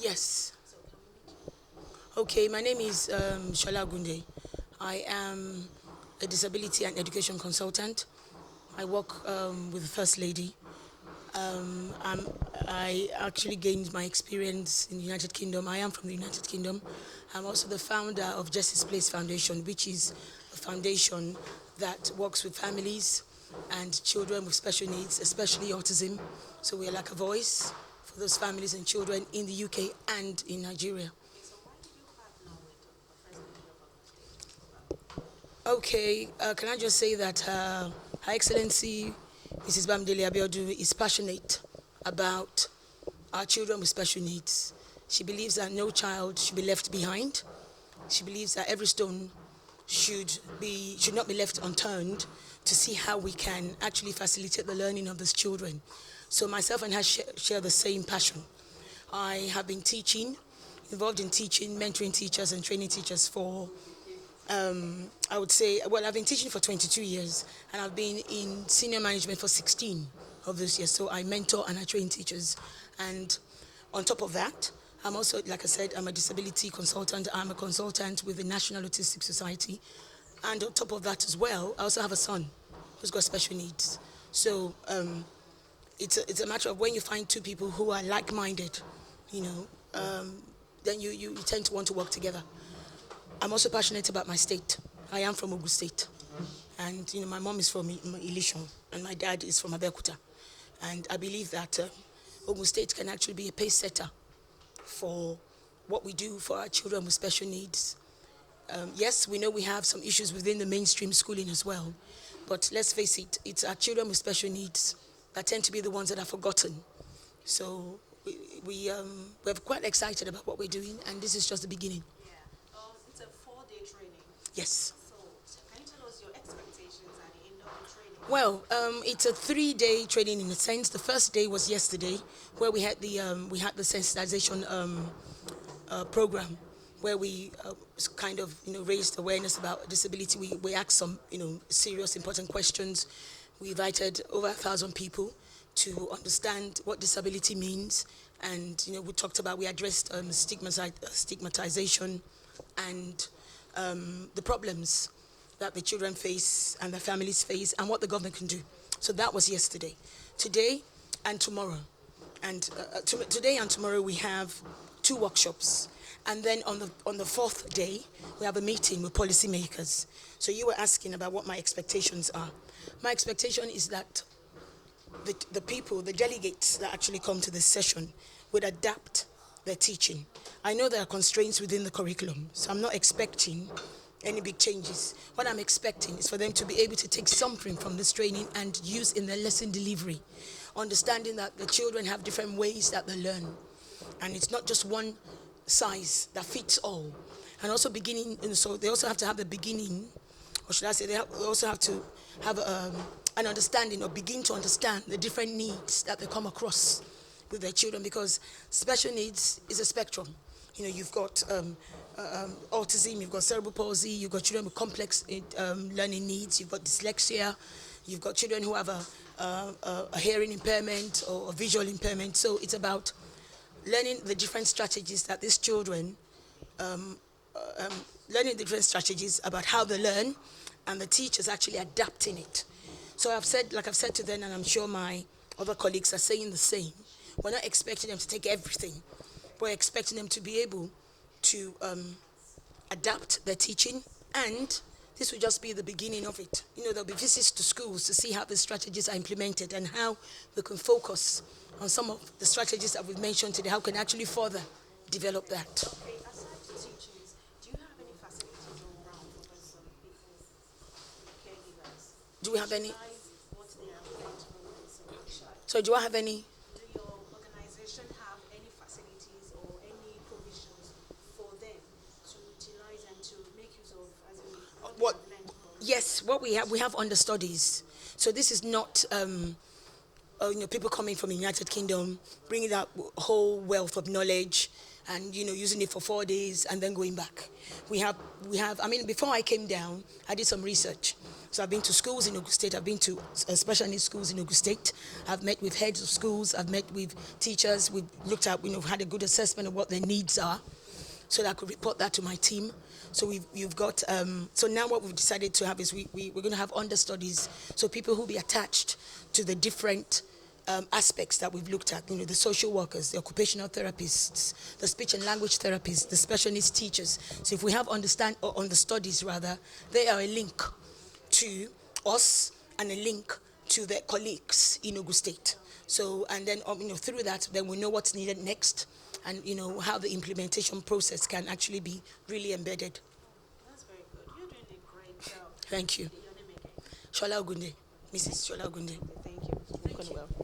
Yes. Okay, my name is Shola Gunde. I am a disability and education consultant. I work with the First Lady. I actually gained my experience in the United Kingdom. I am from the United Kingdom. I'm also the founder of Justice Place Foundation, which is a foundation that works with families and children with special needs, especially autism. So we're like a voice for those families and children in the UK and in Nigeria. Okay, can I just say that Her Excellency Mrs. Bamdele Abiodun is passionate about our children with special needs. She believes that no child should be left behind. She believes that every stone should not be left unturned to see how we can actually facilitate the learning of these children. So myself and her share the same passion. I have been involved in teaching, mentoring teachers and training teachers for I would say, well, I've been teaching for 22 years and I've been in senior management for 16 of those years. So I mentor and I train teachers. And on top of that, I'm also, like I said, I'm a disability consultant. I'm a consultant with the National Autistic Society. And on top of that as well, I also have a son who's got special needs. So it's a matter of when you find two people who are like-minded, then you tend to want to work together. I'm also passionate about my state. I am from Ogun State. And, my mom is from Ilishon and my dad is from Abeokuta. And I believe that Ogun State can actually be a pace setter for what we do for our children with special needs. Yes, we know we have some issues within the mainstream schooling as well. But let's face it, it's our children with special needs that tend to be the ones that are forgotten. So we're quite excited about what we're doing, and this is just the beginning. It's a 4-day training. Yes. So can you tell us your expectations at the end of the training? Well, it's a 3-day training in a sense. The first day was yesterday, where we had the sensitization program, where we kind of raised awareness about disability. We asked some serious important questions. We invited over 1,000 people to understand what disability means, and we addressed stigmatization and the problems that the children face and the families face and what the government can do. So that was yesterday. Today and tomorrow. And today and tomorrow we have 2 workshops. And then on the 4th day, we have a meeting with policymakers. So you were asking about what my expectations are. My expectation is that the people, the delegates that actually come to this session would adapt their teaching. I know there are constraints within the curriculum, so I'm not expecting any big changes. What I'm expecting is for them to be able to take something from this training and use in their lesson delivery, understanding that the children have different ways that they learn. And it's not just one size that fits all. And also so they also have to have the beginning, or should I say, they also have to have an understanding or begin to understand the different needs that they come across with their children, because special needs is a spectrum. You've got autism, you've got cerebral palsy, you've got children with complex learning needs, you've got dyslexia, you've got children who have a hearing impairment or a visual impairment. So it's about learning the different strategies that these children, learning the different strategies about how they learn, and the teachers actually adapting it. So I've said to them, and I'm sure my other colleagues are saying the same, we're not expecting them to take everything. We're expecting them to be able to adapt their teaching, and this will just be the beginning of it. There'll be visits to schools to see how the strategies are implemented and how we can focus on some of the strategies that we've mentioned today, how we can actually further develop that. Okay, aside from teachers, do you have any facilities on ground for those caregivers? Do we have any? What they are going through? So do I have any? Do your organization have any facilities or any provisions for them to utilize and to make use of as in what they have learned from? Yes, what we have understudies. So this is not people coming from the United Kingdom, bringing that whole wealth of knowledge, and using it for 4 days and then going back. We have. I mean, before I came down, I did some research. So I've been to schools in Ogun State. I've been to special needs schools in Ogun State. I've met with heads of schools. I've met with teachers. We've looked at, had a good assessment of what their needs are, so that I could report that to my team. So you've got. So now what we've decided to have is we're going to have understudies, so people who will be attached to the different aspects that we've looked at, the social workers, the occupational therapists, the speech and language therapists, the special needs teachers. So if we have understudies rather, they are a link to us and a link to their colleagues in Ogun State. So, and then through that, then we know what's needed next, and how the implementation process can actually be really embedded. That's very good. You're doing a great job. Thank you. Your name again? Shola Ogunde, Mrs. Shola Ogunde. Thank you. Well.